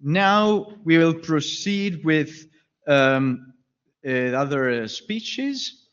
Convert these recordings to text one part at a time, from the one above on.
Now we will proceed with other speeches.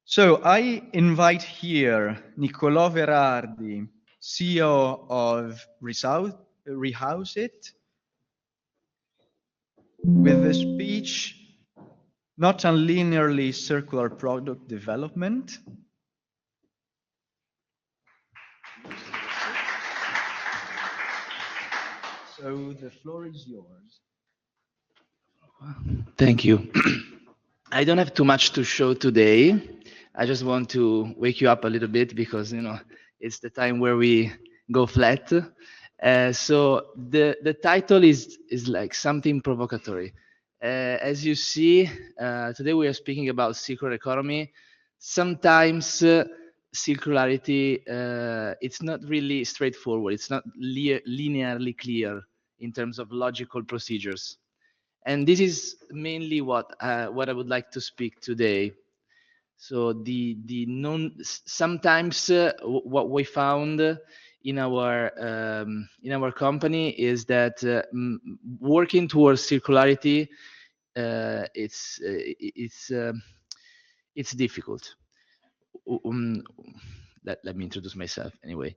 So I invite here Nicolo Verardi, CEO of Rehouse It, with the speech Not Unlinearly Circular Product Development. So the floor is yours. Thank you. I don't have too much to show today. I just want to wake you up a little bit because it's the time where we go flat. So the title is like something provocatory. As you see, today we are speaking about circular economy. Sometimes circularity it's not really straightforward. It's not linearly clear in terms of logical procedures. And this is mainly what I would like to speak today. So sometimes what we found in our company is that working towards circularity it's difficult. Let me introduce myself anyway.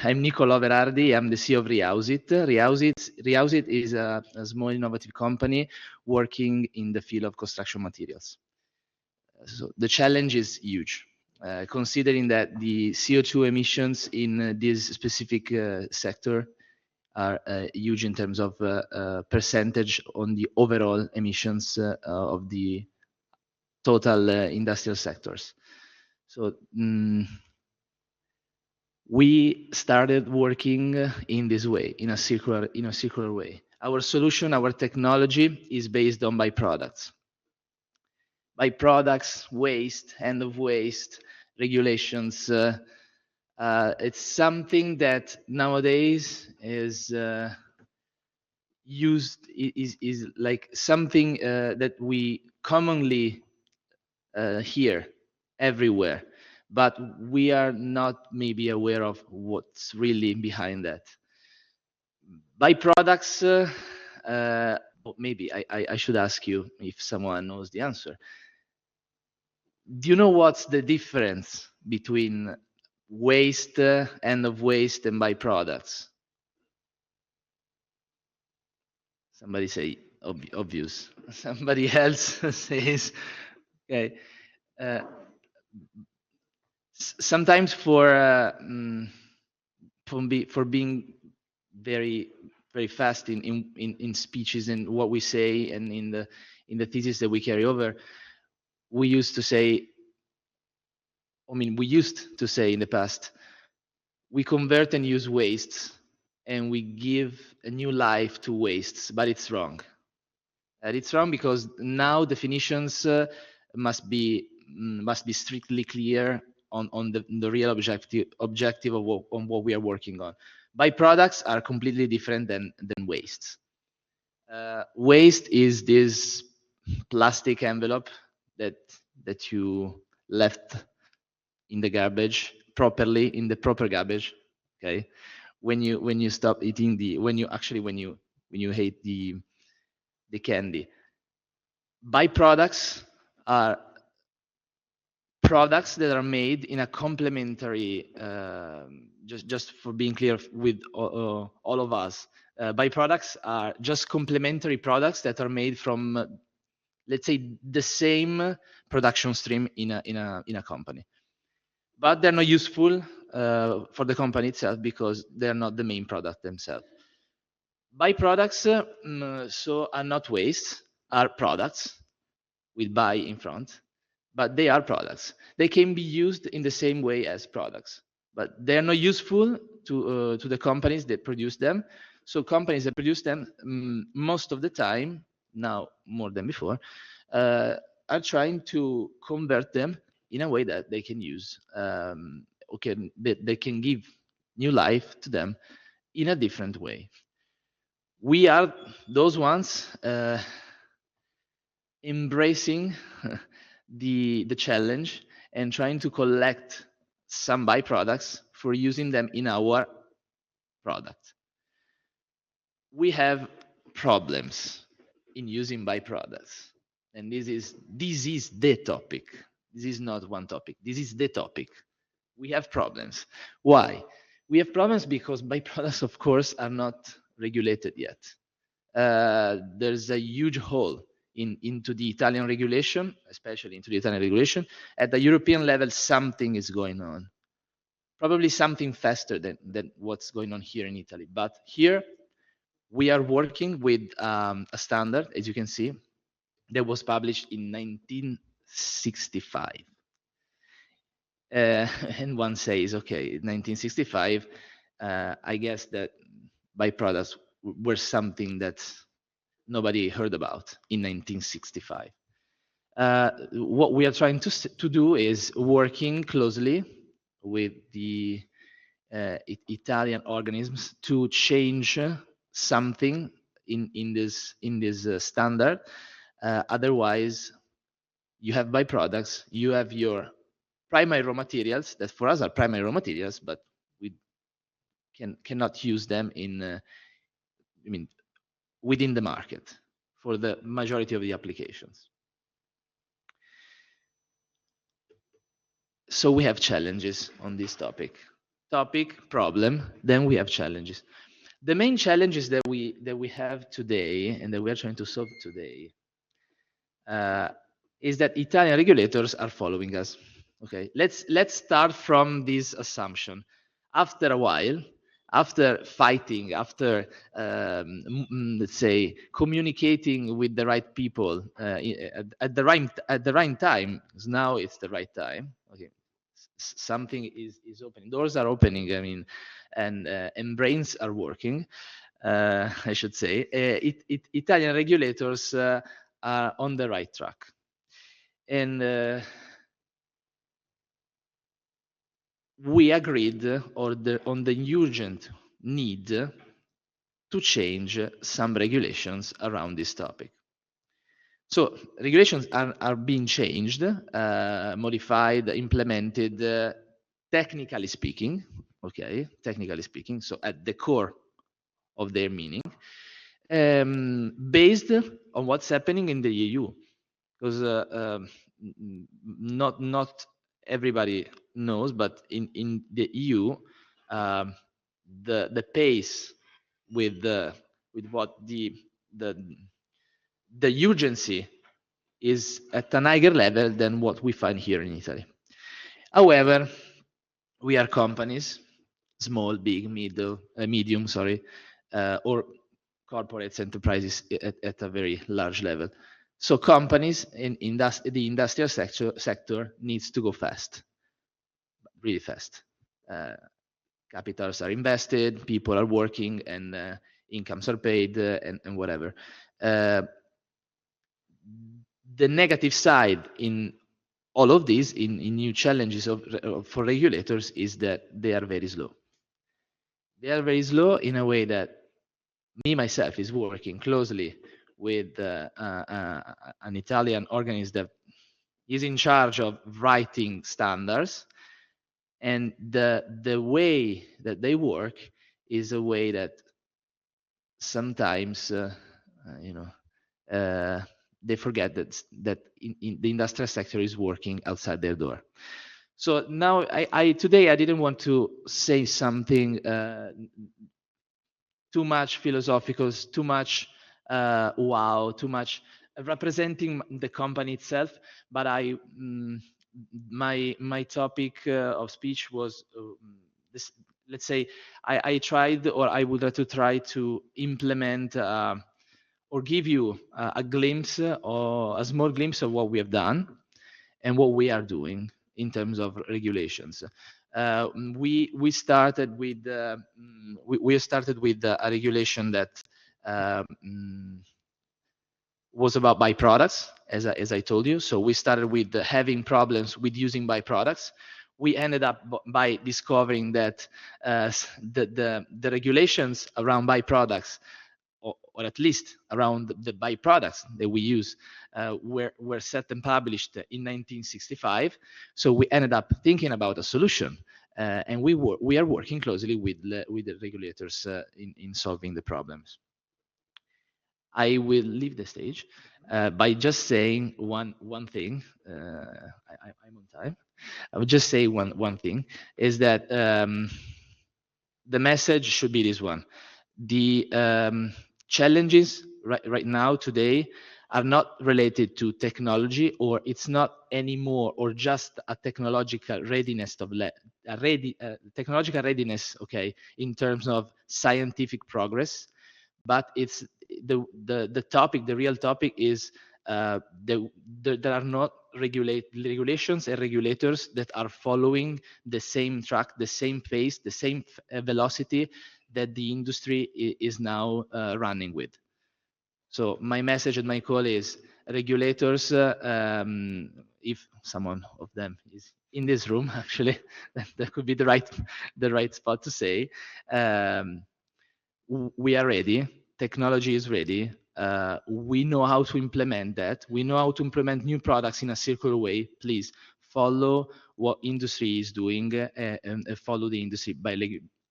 I'm Nicolo Verardi. I'm the CEO of Rehouse It. Rehouse It is a small innovative company working in the field of construction materials. So the challenge is huge, considering that the CO2 emissions in this specific sector are huge in terms of percentage on the overall emissions of the total industrial sectors. So we started working in this way, in a circular way. Our solution, our technology is based on byproducts. Byproducts, waste, end of waste, regulations. It's something that nowadays is used, is like something that we commonly hear everywhere, but we are not maybe aware of what's really behind that. Byproducts, maybe I should ask you if someone knows the answer. Do you know what's the difference between waste, end of waste, and byproducts? Somebody say obvious. Somebody else says, okay. Sometimes for being very fast in speeches and what we say and in the thesis that we carry over, we used to say in the past, we convert and use wastes and we give a new life to wastes, but it's wrong. And it's wrong because now definitions must be strictly clear on the real objective of what we are working on. Byproducts are completely different than wastes. Waste is this plastic envelope that you left in the garbage properly, in the proper garbage. Okay, when you stop eating when you hate the candy. Byproducts are products that are made in a complementary, just for being clear with all of us, byproducts are just complementary products that are made from, let's say, the same production stream in a company, but they're not useful for the company itself because they're not the main product themselves. Byproducts so are not waste, are products with by in front, but they are products. They can be used in the same way as products, but they are not useful to the companies that produce them. So companies that produce them most of the time, now more than before, are trying to convert them in a way that they can use, they can give new life to them in a different way. We are those ones embracing the challenge and trying to collect some byproducts for using them in our product. We have problems in using byproducts. And this is the topic. This is not one topic. This is the topic. We have problems. Why? We have problems because byproducts, of course, are not regulated yet. There's a huge hole into the Italian regulation, especially into the Italian regulation. At the European level, something is going on. Probably something faster than what's going on here in Italy. But here, we are working with a standard, as you can see, that was published in 1965. And one says, okay, 1965, I guess that byproducts were something that nobody heard about in 1965. What we are trying to do is working closely with the Italian organisms to change something in this standard. Otherwise, you have byproducts, you have your primary raw materials that for us are primary raw materials, but we cannot use them within the market for the majority of the applications. So we have challenges on this topic. Problem, then we have challenges. The main challenges that we have today and that we are trying to solve today is that Italian regulators are following us. Okay, let's start from this assumption. After a while, after fighting, after let's say communicating with the right people at the right time, because now it's the right time. Okay, something is opening. Doors are opening. I mean, and brains are working. I should say. Italian regulators are on the right track, and we agreed on the urgent need to change some regulations around this topic. So regulations are being changed, modified, implemented, technically speaking, okay, technically speaking, so at the core of their meaning, based on what's happening in the EU, because not everybody knows, but in the EU, the pace with what the urgency is at a higher level than what we find here in Italy. However, we are companies, small, big, medium, or corporates, enterprises at a very large level. So companies in the industrial sector needs to go fast, really fast. Capitals are invested, people are working, and incomes are paid, and whatever. The negative side in all of these, in new challenges for regulators, is that they are very slow. They are very slow in a way that me myself is working closely with an Italian organism that is in charge of writing standards, and the way that they work is a way that sometimes they forget that in the industrial sector is working outside their door. So now today I didn't want to say something too much philosophical, too much wow, too much representing the company itself, but my topic of speech was this. Let's say I tried, or I would like to try to implement or give you a glimpse, or a small glimpse of what we have done and what we are doing in terms of regulations. We started with a regulation that was about byproducts, as I told you. So we started with having problems with using byproducts. We ended up by discovering that the regulations around byproducts, or at least around the byproducts that we use, were set and published in 1965. So we ended up thinking about a solution, and we are working closely with the regulators in solving the problems. I will leave the stage by just saying one thing. I'm on time. I would just say one thing is that the message should be this one: the challenges right now today are not related to technology, or it's not anymore or just a technological readiness technological readiness, okay, in terms of scientific progress, but it's the topic. The real topic is there are not regulations and regulators that are following the same track, the same pace, the same velocity that the industry is now running with. So my message and my call is regulators, if someone of them is in this room, actually, that could be the right spot to say. Um, we are ready. Technology is ready. We know how to implement that. We know how to implement new products in a circular way. Please follow what industry is doing and follow the industry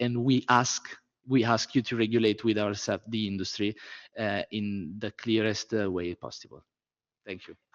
and we ask you to regulate with ourselves the industry in the clearest way possible. Thank you.